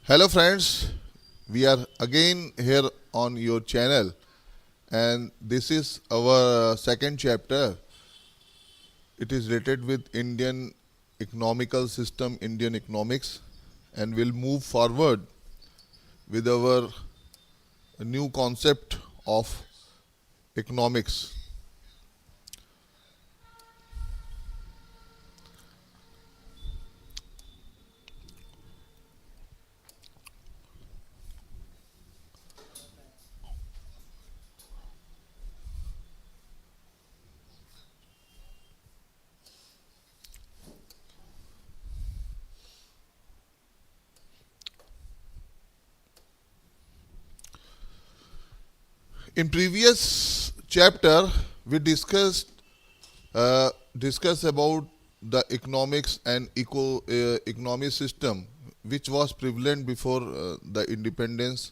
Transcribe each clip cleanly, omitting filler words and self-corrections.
Hello friends, we are again here on your channel and this is our second chapter. It is related with Indian economical system, Indian economics, and we'll move forward with our new concept of economics. In previous chapter, we uh, discussed about the economics and economic system which was prevalent before the independence,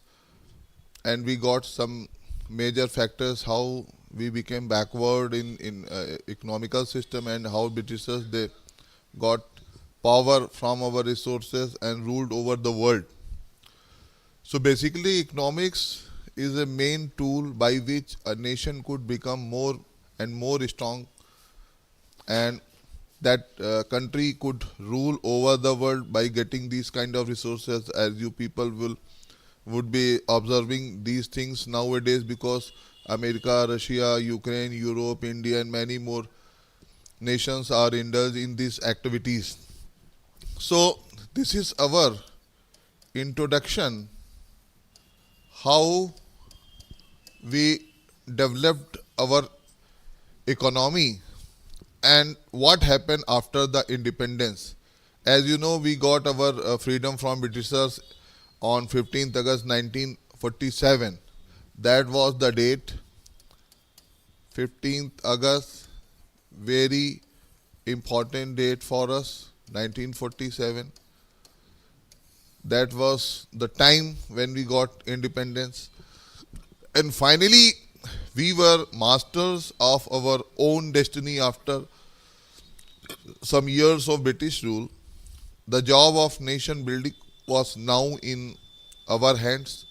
and we got some major factors how we became backward in economical system and how Britishers they got power from our resources and ruled over the world. So basically, economics is a main tool by which a nation could become more and more strong, and that country could rule over the world by getting these kind of resources. As you people would be observing these things nowadays, because America, Russia, Ukraine, Europe, India, and many more nations are indulged in these activities. So this is our introduction how we developed our economy and what happened after the independence. As you know, we got our freedom from Britishers on 15th August 1947. That was the date, 15th August, very important date for us, 1947. That was the time when we got independence. And finally, we were masters of our own destiny after some years of British rule. The job of nation building was now in our hands.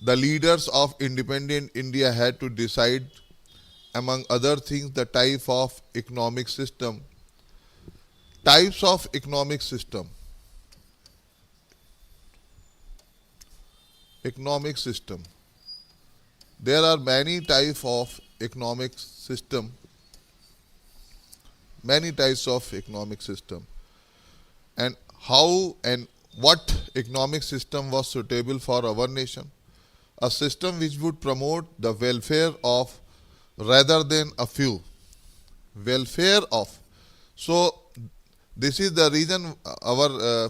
The leaders of independent India had to decide, among other things, the type of economic system. Types of economic system. Economic system. There are many types of economic system. Many types of economic system. And how and what economic system was suitable for our nation? A system which would promote the welfare of rather than a few. Welfare of. So this is the reason our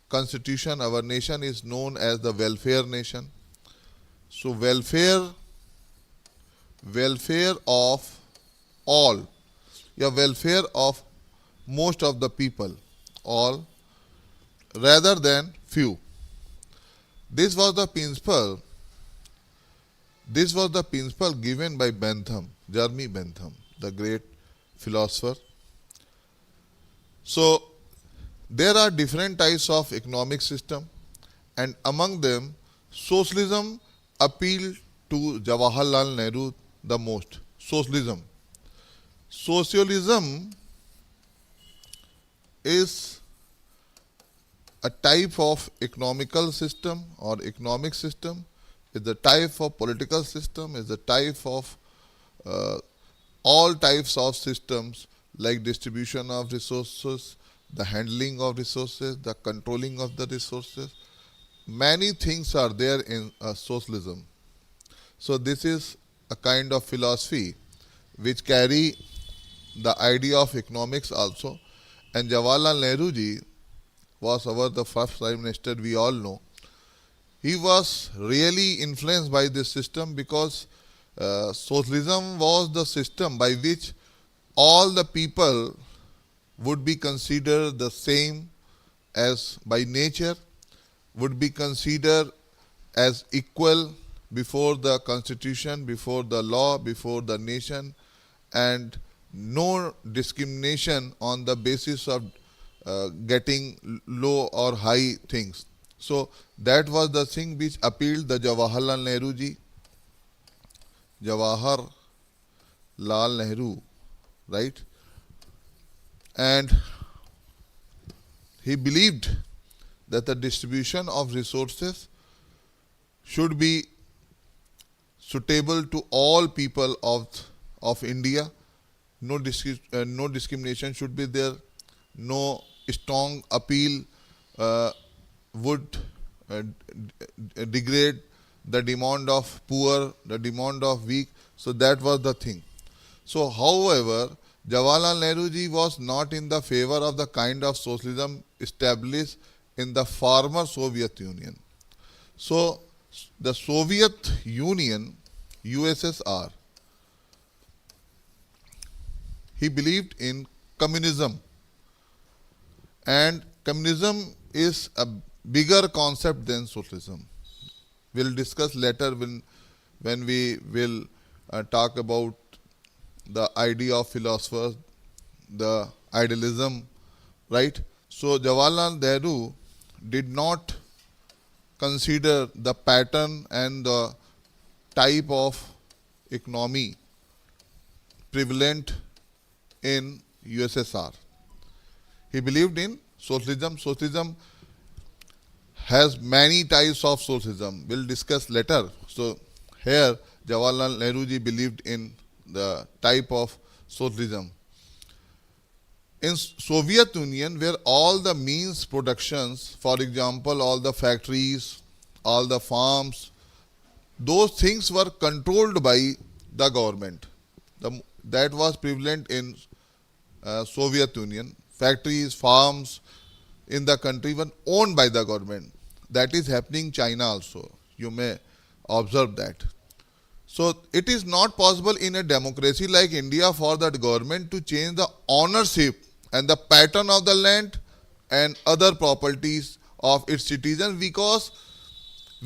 constitution, our nation is known as the welfare nation. So welfare of all, yeah, welfare of most of the people, all, rather than few. This was the principle. This was the principle given by Bentham, Jeremy Bentham, the great philosopher. So there are different types of economic system, and among them, socialism appealed to Jawaharlal Nehru the most. Socialism. Socialism is a type of economical system or economic system, is a type of political system, is a type of all types of systems like distribution of resources, the handling of resources, the controlling of the resources. Many things are there in socialism. So this is a kind of philosophy which carry the idea of economics also. And Jawaharlal Nehru ji was the first Prime Minister, we all know. He was really influenced by this system because socialism was the system by which all the people would be considered the same as by nature, would be considered as equal before the constitution, before the law, before the nation, and no discrimination on the basis of getting low or high things. So that was the thing which appealed the Jawaharlal Nehru ji, Jawahar Lal Nehru, right? And he believed that the distribution of resources should be suitable to all people of India. No discrimination should be there. No strong appeal would degrade the demand of poor, the demand of weak. So that was the thing. So, however, Jawaharlal Nehru ji was not in the favor of the kind of socialism established in the former Soviet Union. So, the Soviet Union, USSR, he believed in communism, and communism is a bigger concept than socialism. We'll discuss later when we will talk about the idea of philosophers, the idealism, right? So Jawaharlal Nehru did not consider the pattern and the type of economy prevalent in USSR. He believed in socialism. Socialism has many types of socialism. We'll discuss later. So here Jawaharlal Nehru ji believed in the type of socialism. In Soviet Union, where all the means productions, for example, all the factories, all the farms, those things were controlled by the government. That was prevalent in Soviet Union. Factories, farms in the country were owned by the government. That is happening in China also. You may observe that. So it is not possible in a democracy like India for the government to change the ownership and the pattern of the land and other properties of its citizens, because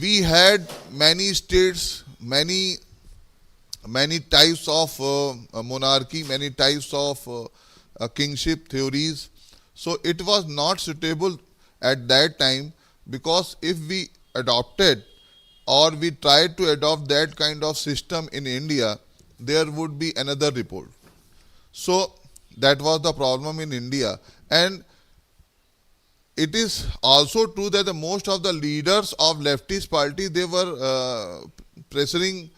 we had many states, many types of monarchy, many types of kingship theories. So it was not suitable at that time, because if we adopted or we tried to adopt that kind of system in India, there would be another report. So that was the problem in India. And it is also true that the most of the leaders of leftist party, they were pressuring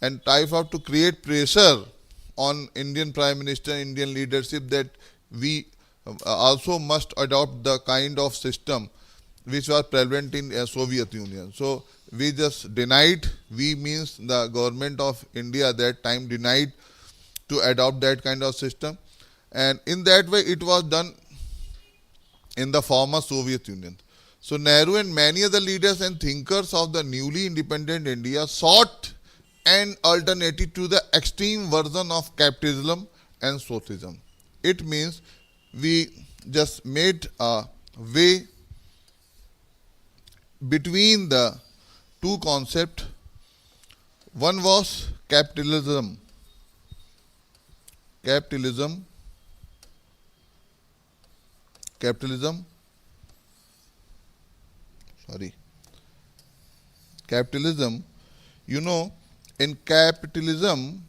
and type of to create pressure on Indian Prime Minister, Indian leadership, that we also must adopt the kind of system which was prevalent in Soviet Union. So we just denied, we means the government of India that time denied to adopt that kind of system. And in that way it was done in the former Soviet Union. So Nehru and many other leaders and thinkers of the newly independent India sought an alternative to the extreme version of capitalism and socialism. It means we just made a way between the two concepts. One was capitalism. Capitalism. You know, in capitalism,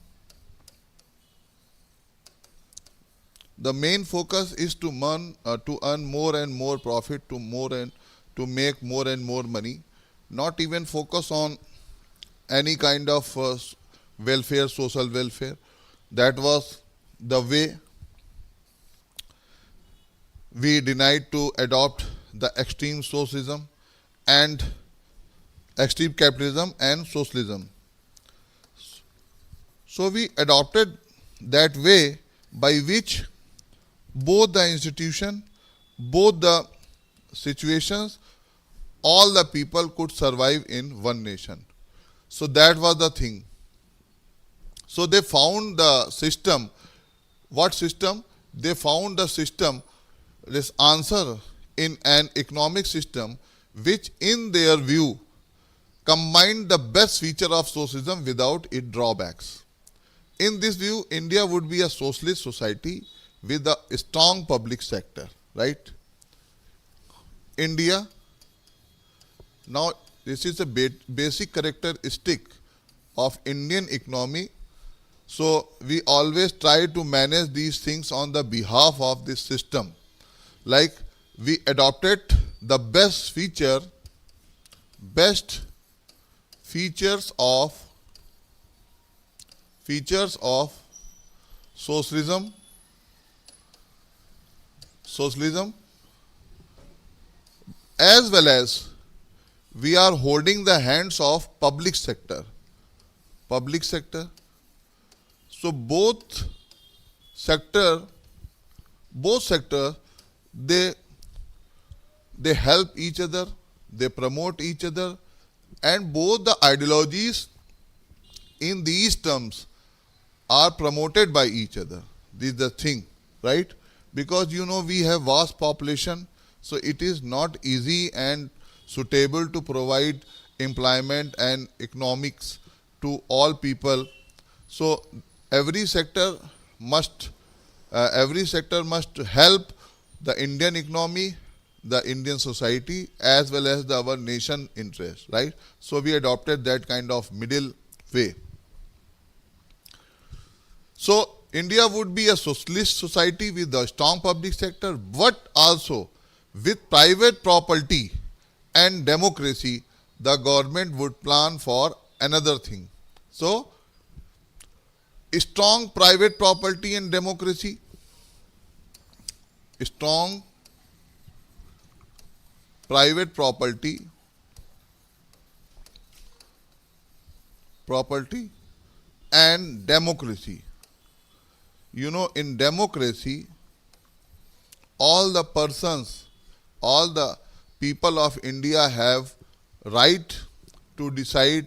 the main focus is to earn more and more profit, to make more and more money, not even focus on any kind of welfare, social welfare. That was the way we denied to adopt the extreme socialism and extreme capitalism and socialism. So we adopted that way by which both the institution, both the situations, all the people could survive in one nation. So that was the thing. So they found the system. What system? They found the system, this answer in an economic system which in their view combined the best feature of socialism without its drawbacks. In this view, India would be a socialist society with a strong public sector, right? India Now, this is a basic characteristic of Indian economy. So, we always try to manage these things on the behalf of this system. Like, we adopted the best features of socialism, as well as we are holding the hands of public sector. So both sector, they help each other, they promote each other, and both the ideologies in these terms are promoted by each other. This is the thing, right? Because we have vast population, so it is not easy and suitable to provide employment and economics to all people. So every sector must help the Indian economy, the Indian society, as well as our nation interest, right? So we adopted that kind of middle way. So India would be a socialist society with a strong public sector, but also with private property and democracy. The government would plan for another thing. So, strong private property and democracy, strong private property and democracy. In democracy, all the people of India have right to decide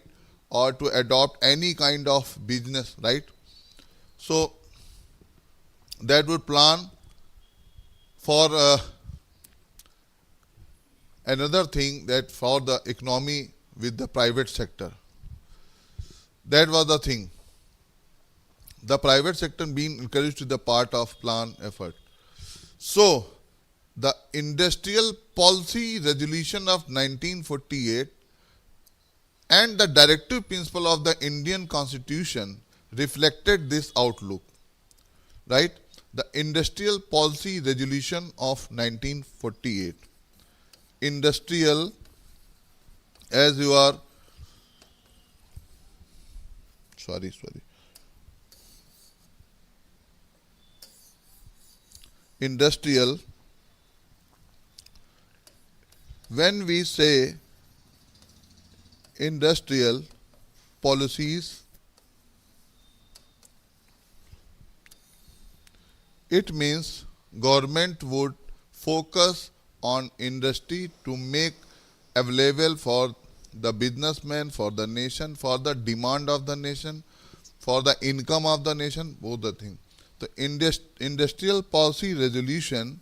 or to adopt any kind of business, right? So that would plan for another thing, that for the economy with the private sector. That was the thing. The private sector being encouraged to the part of plan effort. So, the Industrial Policy Resolution of 1948 and the directive principle of the Indian Constitution reflected this outlook, right? The Industrial Policy Resolution of 1948. Industrial, as you are, industrial, when we say industrial policies, it means government would focus on industry to make available for the businessman, for the nation, for the demand of the nation, for the income of the nation, both the things. The Industrial Policy Resolution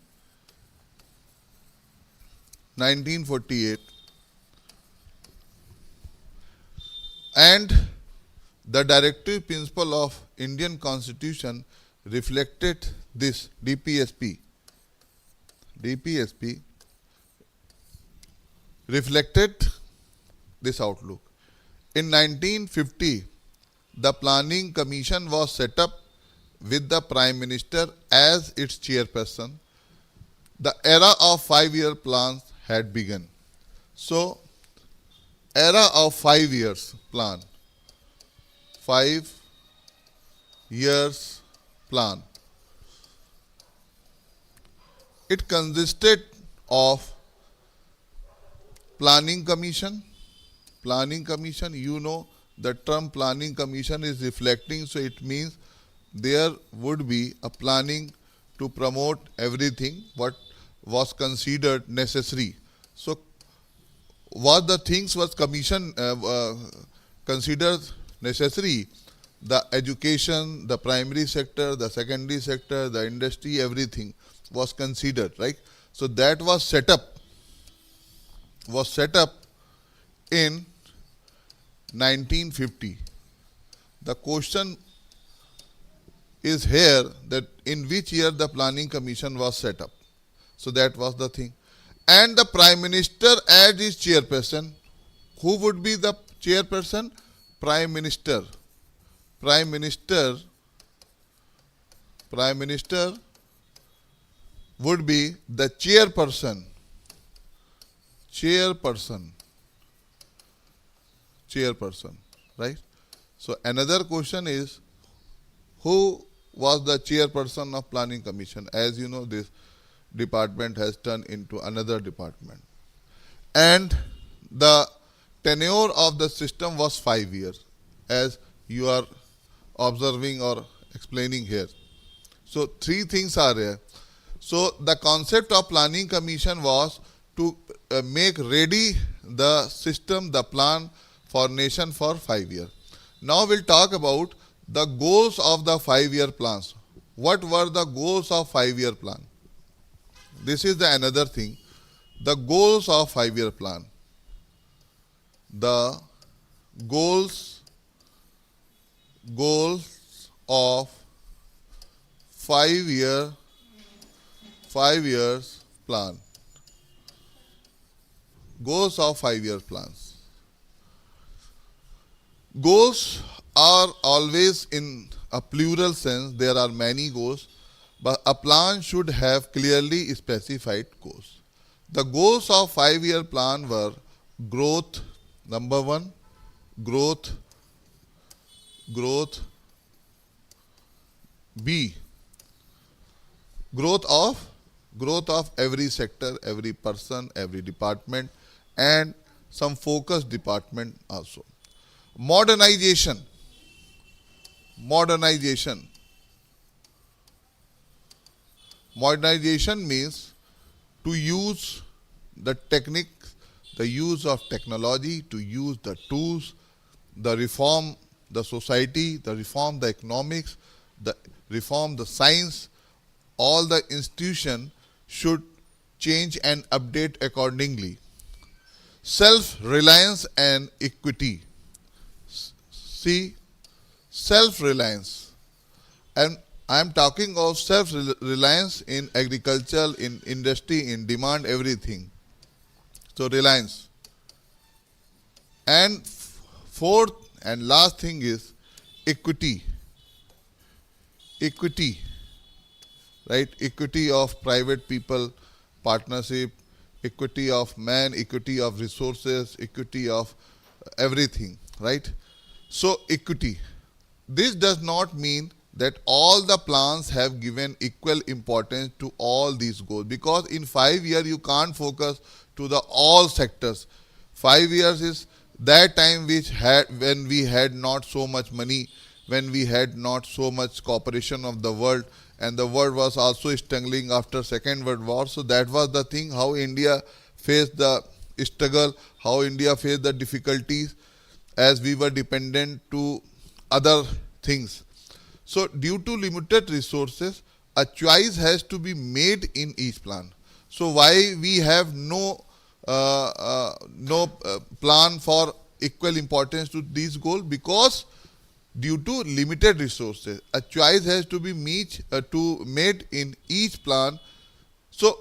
1948 and the directive principle of Indian Constitution reflected this. DPSP reflected this outlook. In 1950, the Planning Commission was set up with the Prime Minister as its chairperson. The era of 5-year plans had begun. So, era of 5 years plan. 5 years plan. It consisted of Planning Commission. Planning Commission, the term Planning Commission is reflecting, so it means there would be a planning to promote everything what was considered necessary. So, what the things was commission considered necessary? The education, the primary sector, the secondary sector, the industry, everything was considered, right? So that was set up in 1950. The question is here that in which year the Planning Commission was set up. So that was the thing. And the Prime Minister as his chairperson, Who would be the chairperson? Prime Minister. Prime Minister. Prime Minister would be the chairperson. Chairperson. Chairperson. Right? So another question is, who was the chairperson of Planning Commission? As you know, this department has turned into another department. And the tenure of the system was 5 years, as you are observing or explaining here. So three things are there. So the concept of Planning Commission was to make ready the system, the plan for nation for 5 years. Now we'll talk about the goals of the 5-year plans. What were the goals of 5-year plan? This is the another thing. The goals of 5-year plan. The goals of 5 years plan. Goals of 5-year plans. Goals are always in a plural sense. There are many goals, but a plan should have clearly specified goals. The goals of 5-year plan were growth, number one, growth, B, growth of every sector, every person, every department, and some focus department also. Modernization. Modernization means to use the techniques, the use of technology, to use the tools, the reform the society, the reform the economics, the reform the science. All the institution should change and update accordingly. Self-reliance and equity. See, self-reliance. And I am talking of self-reliance in agriculture, in industry, in demand, everything. So reliance. And fourth and last thing is equity. Equity. Right? Equity of private people, partnership, equity of man, equity of resources, equity of everything. Right? So equity. This does not mean that all the plans have given equal importance to all these goals, because in 5 years you can't focus to the all sectors. 5 years is that time when we had not so much money, when we had not so much cooperation of the world, and the world was also struggling after Second World War. So that was the thing, how India faced the struggle, how India faced the difficulties, as we were dependent to other things. So due to limited resources, a choice has to be made in each plan. So why we have no plan for equal importance to these goals? Because due to limited resources, a choice has to be made in each plan. So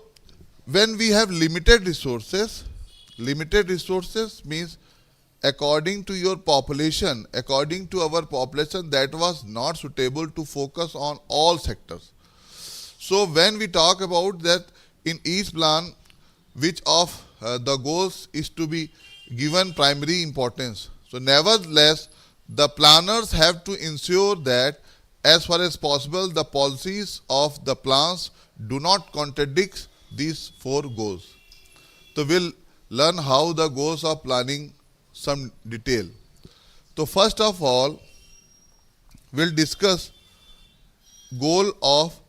when we have limited resources means according to your population, according to our population, that was not suitable to focus on all sectors. So when we talk about that, in each plan, which of the goals is to be given primary importance. So nevertheless, the planners have to ensure that as far as possible, the policies of the plans do not contradict these 4 goals. So we'll learn how the goals of planning some detail. So first of all, we'll discuss goal of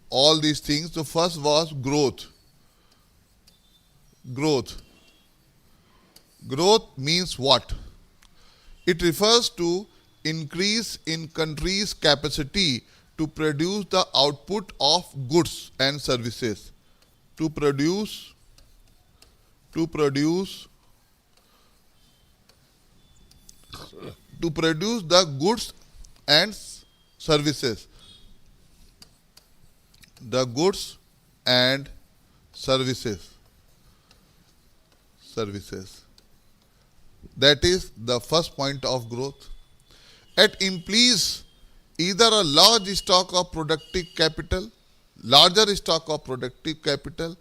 all these things. So first was growth. Growth. Growth means what? It refers to increase in country's capacity to produce the output of goods and services. To produce the goods and services. The goods and services. That is the first point of growth. It implies either a large stock of productive capital, larger stock of productive capital,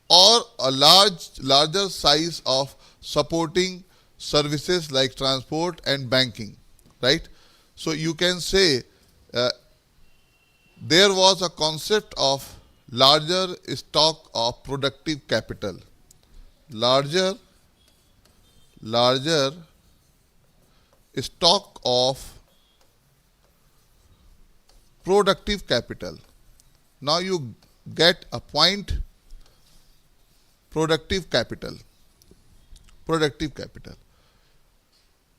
or a larger size of supporting services like transport and banking, right? So you can say uh, there was a concept of larger stock of productive capital, larger larger stock of productive capital. Now you get a point. Productive capital. Productive capital.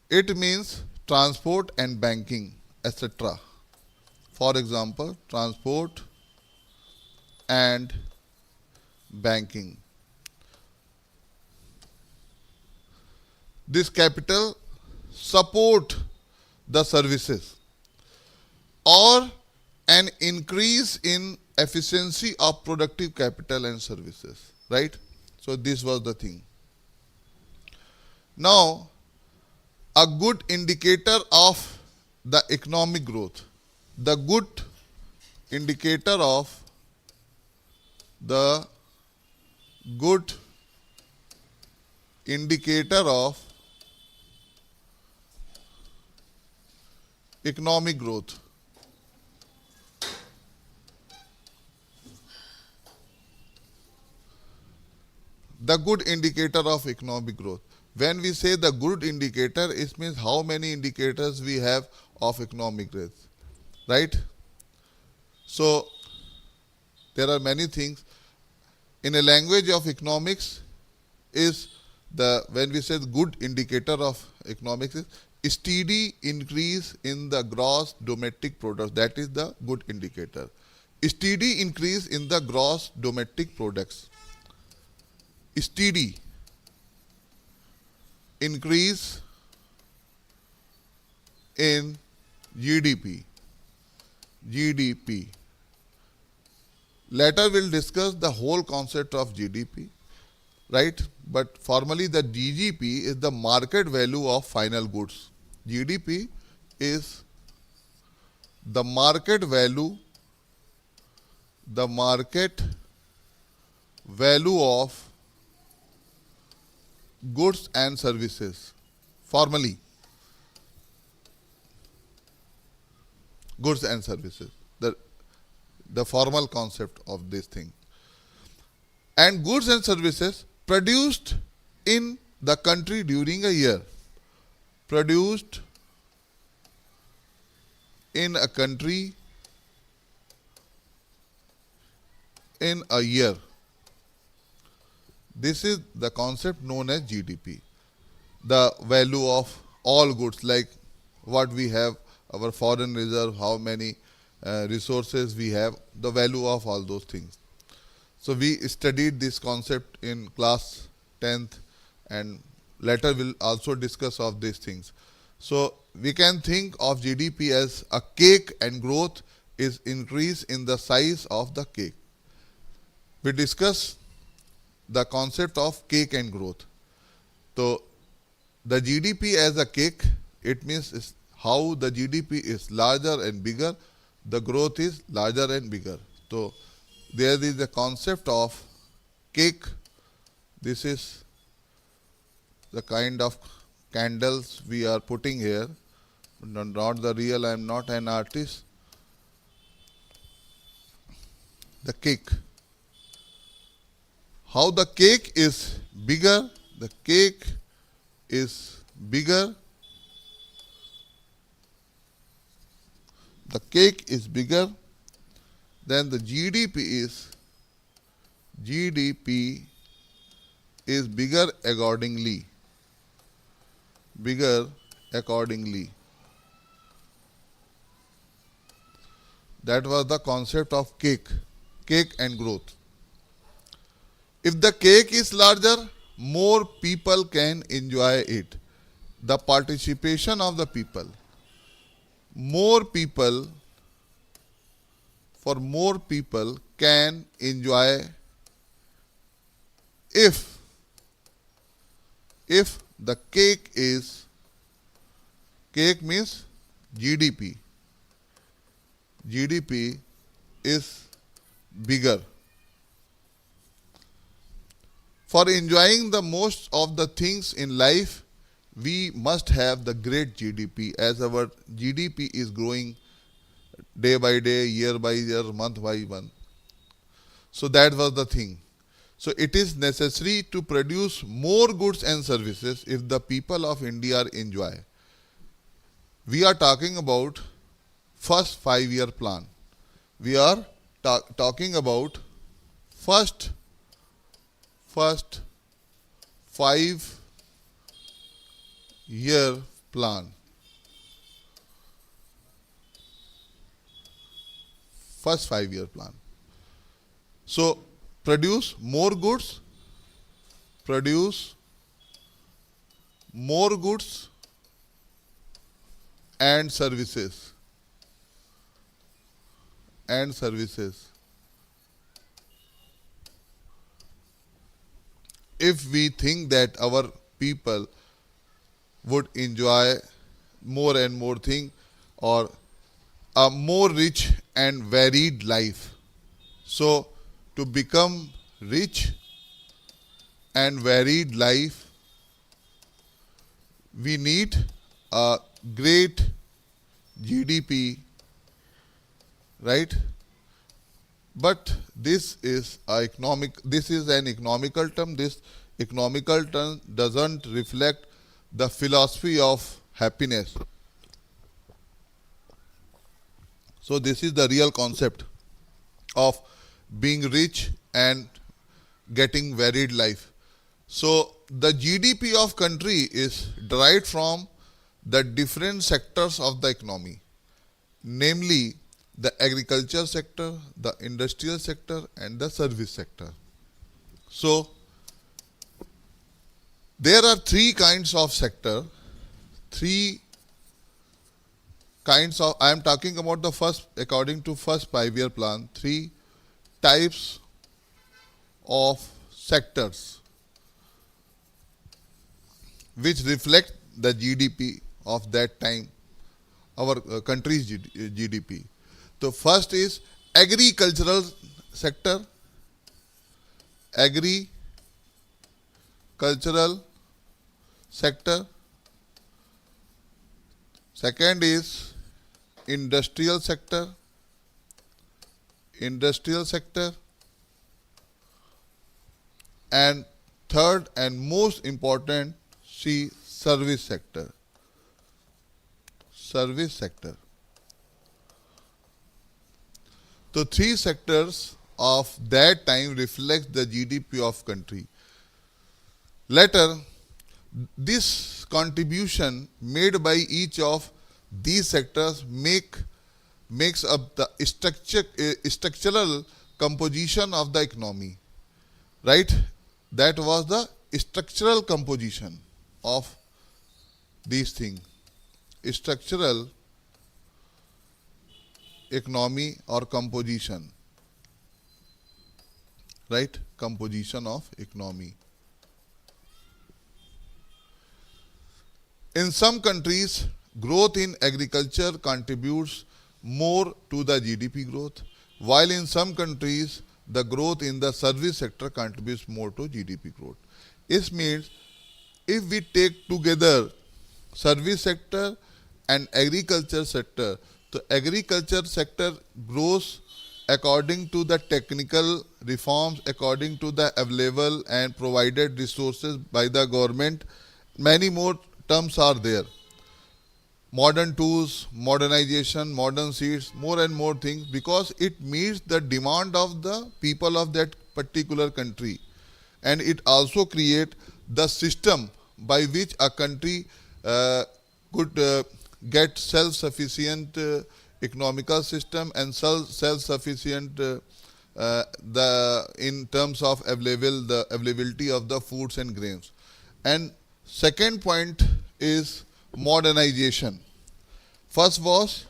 It means transport and banking, etc. For example, transport and banking. This capital support the services or an increase in efficiency of productive capital and services, right? So this was the thing. Now, a good indicator of the economic growth, the good indicator of the good indicator of economic growth. The good indicator of economic growth. When we say the good indicator, it means how many indicators we have of economic growth, right? So there are many things. In a language of economics, is the when we say the good indicator of economics is steady increase in the gross domestic product. That is the good indicator. Steady increase in the gross domestic products. Steady increase in GDP. GDP. Later we'll discuss the whole concept of GDP, right? But formally the GDP is the market value of final goods. GDP is the market value of goods and services. Formally, goods and services, the formal concept of this thing. And goods and services produced in the country during a year. Produced in a country in a year. This is the concept known as GDP. The value of all goods, like what we have, our foreign reserve, how many resources we have, the value of all those things. So we studied this concept in class 10th, and later we'll also discuss of these things. So we can think of GDP as a cake, and growth is increase in the size of the cake. We discuss the concept of cake and growth. So the GDP as a cake, it means is how the GDP is larger and bigger, the growth is larger and bigger. So there is the concept of cake. This is the kind of candles we are putting here, not the real, I am not an artist. The cake. How the cake is bigger, the cake is bigger, the cake is bigger, then the GDP is bigger accordingly. Bigger accordingly. That was the concept of cake and growth. If the cake is larger, more people can enjoy it. The participation of the people. More people can enjoy if the cake means GDP. GDP is bigger. For enjoying the most of the things in life, we must have the great GDP, as our GDP is growing day by day, year by year, month by month. So that was the thing. So it is necessary to produce more goods and services if the people of India enjoy. We are talking about first 5-year plan. We are talking about first 5-year plan. First 5-year plan. So produce more goods and services. If we think that our people would enjoy more and more thing, or a more rich and varied life. So to become rich and varied life, we need a great GDP, right? But this is an economical term. This economical term doesn't reflect the philosophy of happiness. So this is the real concept of being rich and getting varied life. So the GDP of country is derived from the different sectors of the economy, namely the agriculture sector, the industrial sector, and the service sector. So there are three kinds of sector. I am talking about the first, according to first 5-year plan, 3 types of sectors which reflect the GDP of that time, our country's GDP. So first is agricultural sector. Second is industrial sector. And third and most important, service sector. So 3 sectors of that time reflect the GDP of country. Later, this contribution made by each of these sectors makes up the structural composition of the economy. Right? That was the structural composition of these things. Structural economy or composition. Right? Composition of economy. In some countries, growth in agriculture contributes more to the GDP growth, while in some countries, the growth in the service sector contributes more to GDP growth. It means if we take together service sector and agriculture sector, the agriculture sector grows according to the technical reforms, according to the available and provided resources by the government. Many more terms are there. Modern tools, modernization, modern seeds, more and more things, because it meets the demand of the people of that particular country. And it also creates the system by which a country could get self-sufficient economical system and self-sufficient in terms of the availability of the foods and grains. And second point is modernization. First was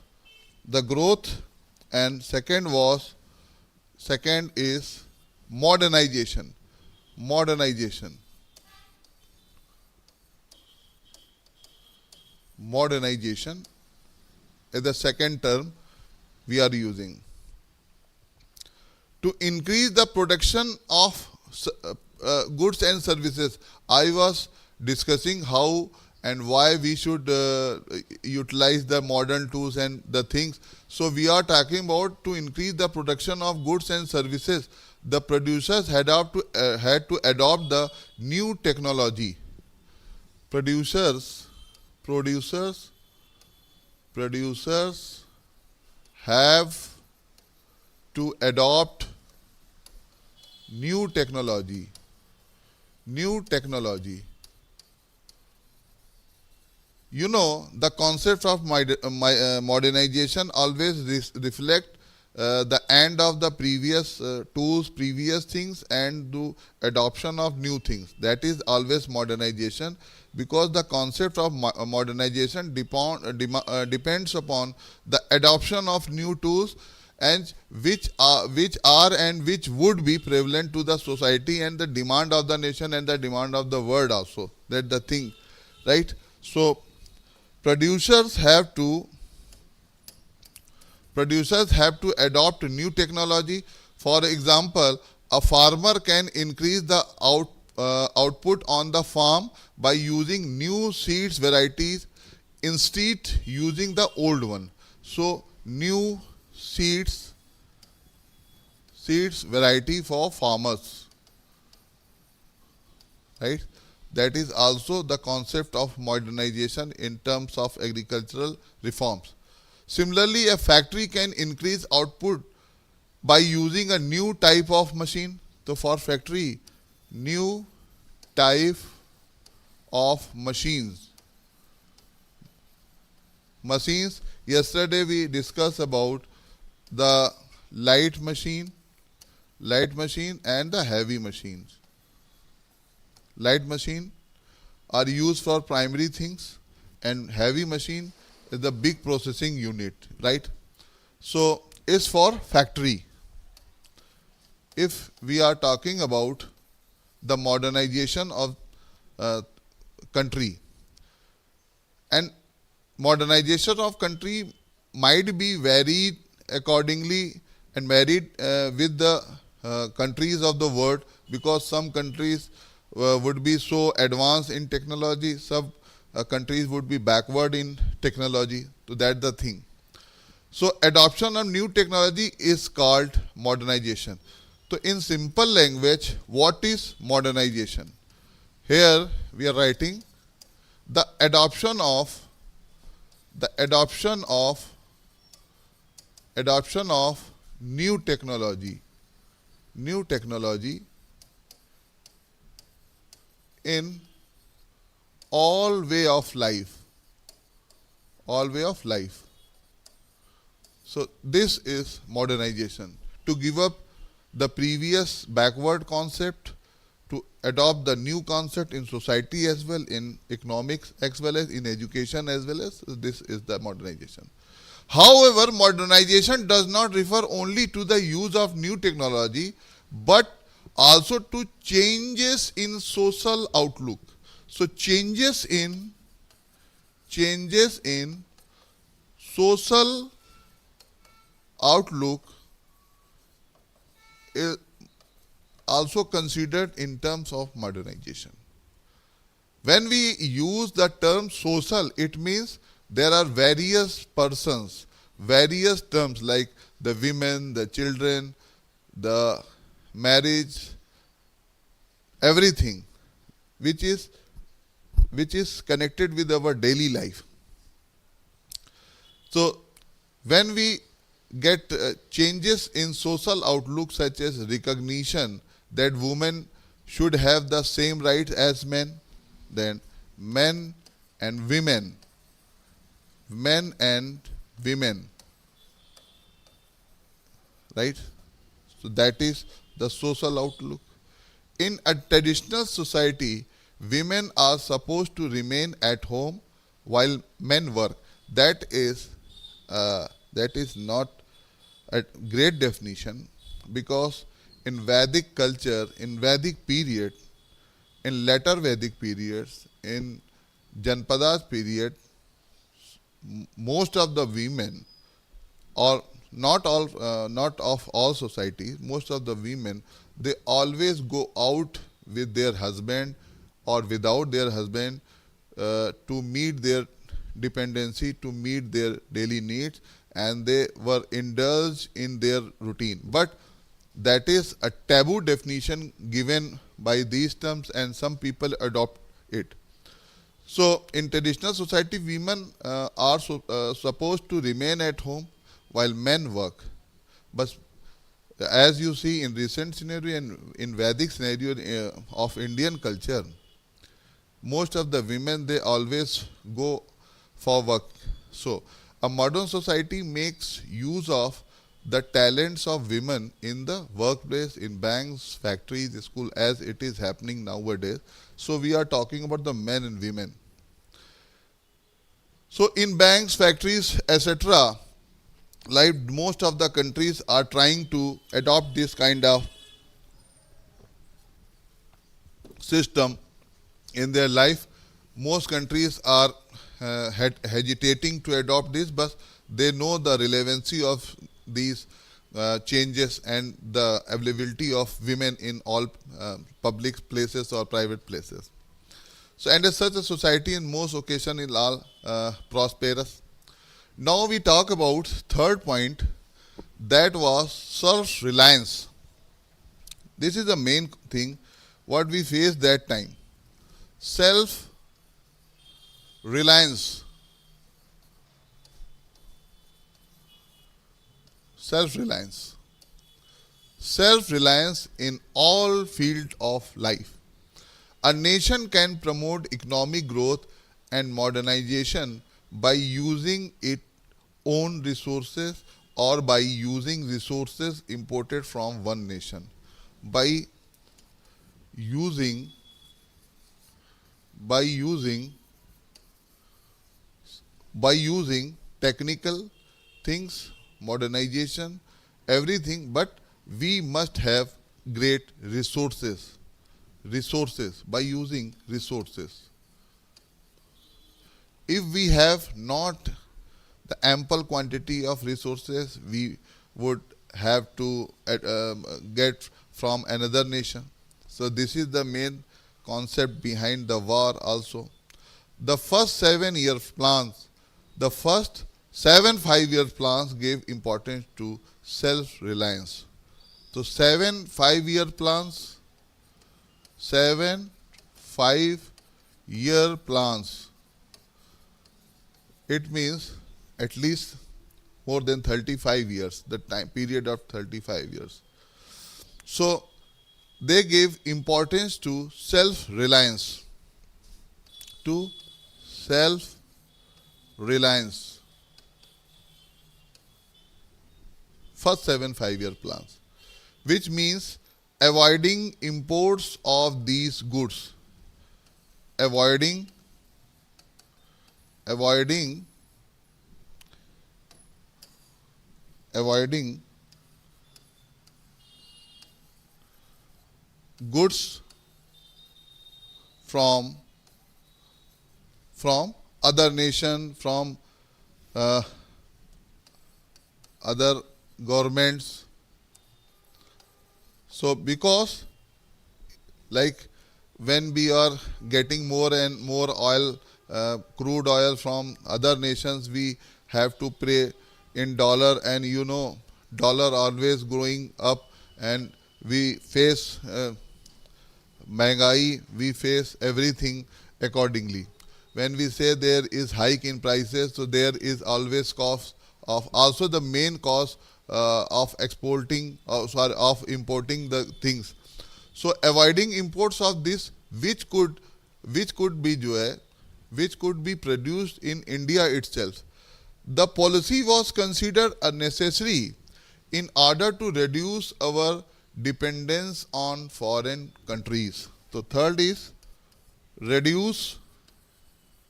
the growth, and second is modernization. Modernization is the second term we are using. To increase the production of goods and services. I was discussing how and why we should utilize the modern tools and the things. So we are talking about to increase the production of goods and services. The producers had to adopt the new technology. Producers have to adopt new technology. You know, the concept of modernization always reflect the end of the previous tools, previous things, and the adoption of new things. That is always modernization, because the concept of modernization depends upon the adoption of new tools, and which are and which would be prevalent to the society and the demand of the nation and the demand of the world also. That's the thing, right? So producers have to adopt new technology. For example, a farmer can increase the output on the farm by using new seeds varieties instead using the old one. So new seeds variety for farmers, right? That is also the concept of modernization in terms of agricultural reforms. Similarly, a factory can increase output by using a new type of machine. So for factory, new type of machines. Yesterday we discussed about the light machine and the heavy machines. Light machine are used for primary things, and heavy machine is the big processing unit, right? So is for factory. If we are talking about the modernization of country, and modernization of country might be varied accordingly and varied with the countries of the world, because some countries would be so advanced in technology, some countries would be backward in technology. So that's the thing. So adoption of new technology is called modernization. So in simple language, what is modernization? Here we are writing the adoption of new technology in all way of life. So this is modernization. To give up the previous backward concept, to adopt the new concept in society as well, in economics as well as in education as well as, this is the modernization. However, modernization does not refer only to the use of new technology, but also to changes in social outlook. So changes in social outlook is also considered in terms of modernization. When we use the term social, it means there are various persons, various terms like the women, the children, the marriage, everything which is connected with our daily life. So when we get changes in social outlook, such as recognition that women should have the same rights as men, then men and women, right? So that is the social outlook. In a traditional society, women are supposed to remain at home while men work. That is not a great definition, because in Vedic culture, in Vedic period, in later Vedic periods, in Janpadas period, most of the women, or not of all societies, most of the women, they always go out with their husband or without their husband to meet their dependency, to meet their daily needs, and they were indulged in their routine. But that is a taboo definition given by these terms, and some people adopt it. So, in traditional society, women are supposed to remain at home while men work. But as you see in recent scenario and in Vedic scenario of Indian culture, most of the women, they always go for work. So, a modern society makes use of the talents of women in the workplace, in banks, factories, school, as it is happening nowadays. So, we are talking about the men and women. So, in banks, factories, etc., like most of the countries are trying to adopt this kind of system in their life. Most countries are hesitating to adopt this, but they know the relevancy of these changes and the availability of women in all public places or private places. So, and as such, a society in most occasions is all prosperous. Now we talk about third point, that was self-reliance. This is the main thing what we faced that time. Self-reliance. Self-reliance. Self-reliance in all fields of life. A nation can promote economic growth and modernization by using its own resources or by using resources imported from one nation. By using technical things, modernization, everything, but we must have great resources. By using resources. If we have not the ample quantity of resources, we would have to get from another nation. So this is the main concept behind the war also. The first 7-year plans, the first 7 5-year plans gave importance to self-reliance. So 7 5-year plans, 7 5-year plans. It means at least more than 35 years, the time period of 35 years. So they gave importance to self-reliance. To self-reliance. First 7 5-year plans. Which means avoiding imports of these goods. Avoiding goods from other nation, from other governments. So because like when we are getting more and more oil, crude oil from other nations, we have to pay in dollar, and dollar always growing up, and we face महंगाई, we face everything accordingly. When we say there is hike in prices, so there is always cost of, also the main cost of exporting, of importing the things. So avoiding imports of this, which could be which could be produced in India itself. The policy was considered a necessary in order to reduce our dependence on foreign countries. So third is reduce.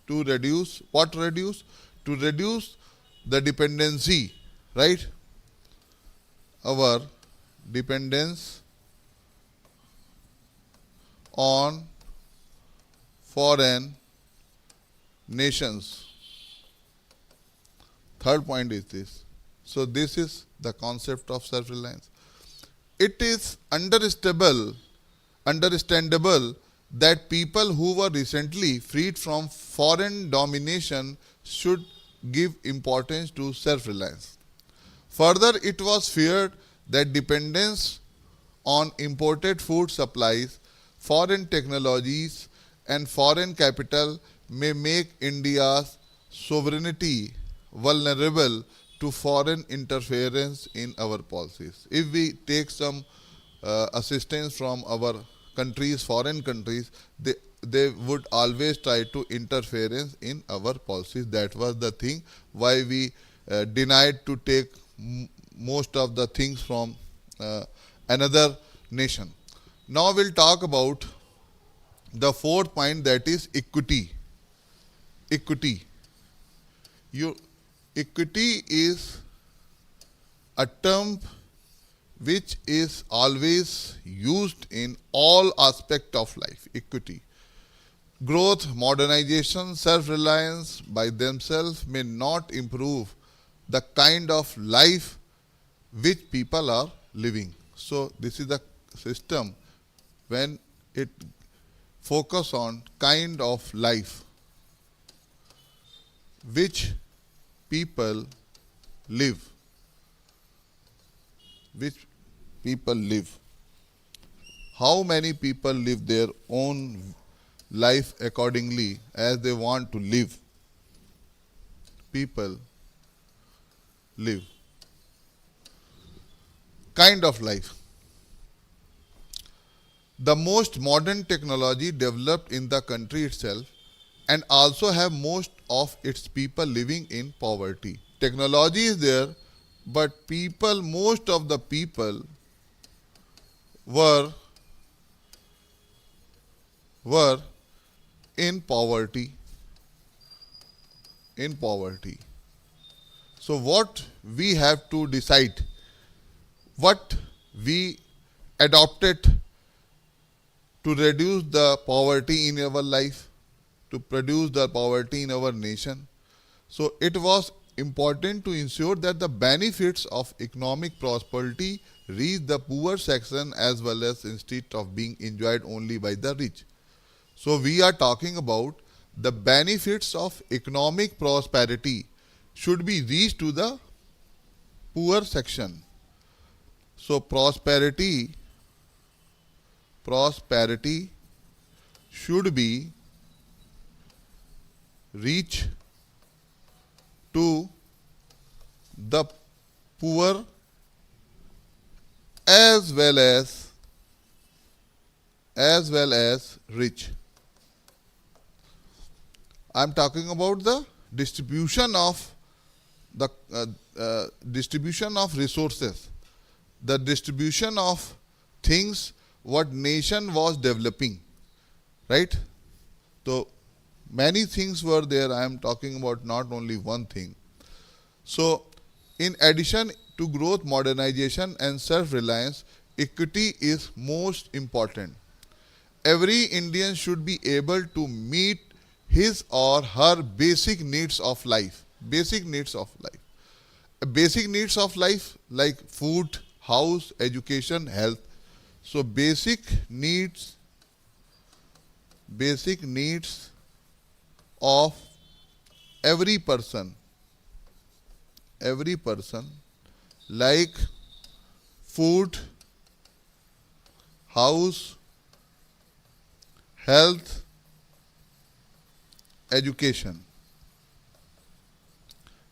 To reduce, what reduce? To reduce the dependency, right? Our dependence on foreign nations. Third point is this. So this is the concept of self-reliance. It is understandable that people who were recently freed from foreign domination should give importance to self-reliance. Further, it was feared that dependence on imported food supplies, foreign technologies, and foreign capital may make India's sovereignty vulnerable to foreign interference in our policies. If we take some assistance from our countries, foreign countries, they would always try to interference in our policies. That was the thing why we denied to take most of the things from another nation. Now we'll talk about the fourth point, that is equity. Equity. Equity is a term which is always used in all aspects of life. Equity. Growth, modernization, self-reliance by themselves may not improve the kind of life which people are living. So this is the system when it focus on kind of life which people live. Which people live. How many people live their own life accordingly as they want to live? People live. Kind of life. The most modern technology developed in the country itself and also have most of its people living in poverty. Technology is there, but people, most of the people were in poverty. In poverty. So what we have to decide, what we adopted to reduce the poverty in our life, to produce the poverty in our nation. So it was important to ensure that the benefits of economic prosperity reach the poor section as well as instead of being enjoyed only by the rich. So we are talking about the benefits of economic prosperity should be reached to the poor section. So prosperity should be reach to the poor as well as rich. I am talking about the distribution of resources, the distribution of things what nation was developing, right? So many things were there. I am talking about not only one thing. So in addition to growth, modernization and self-reliance, equity is most important. Every Indian should be able to meet his or her basic needs of life. Basic needs of life. Basic needs of life like food, house, education, health. So basic needs of every person like food, house, health, education.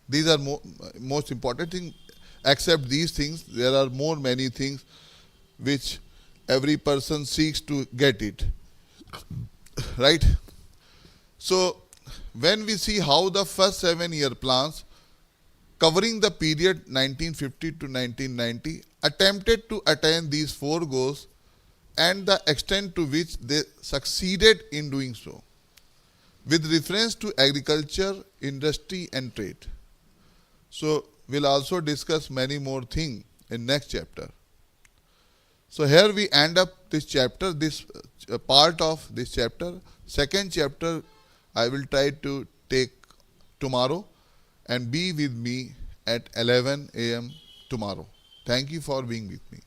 These are most important things. Except these things, there are many things which every person seeks to get it. Right? So when we see how the first 7-year plans covering the period 1950 to 1990 attempted to attain these 4 goals and the extent to which they succeeded in doing so, with reference to agriculture, industry and trade. So we'll also discuss many more things in next chapter. So here we end up this chapter, this part of this chapter. Second chapter I will try to take tomorrow. and be with me at 11 a.m. tomorrow. Thank you for being with me.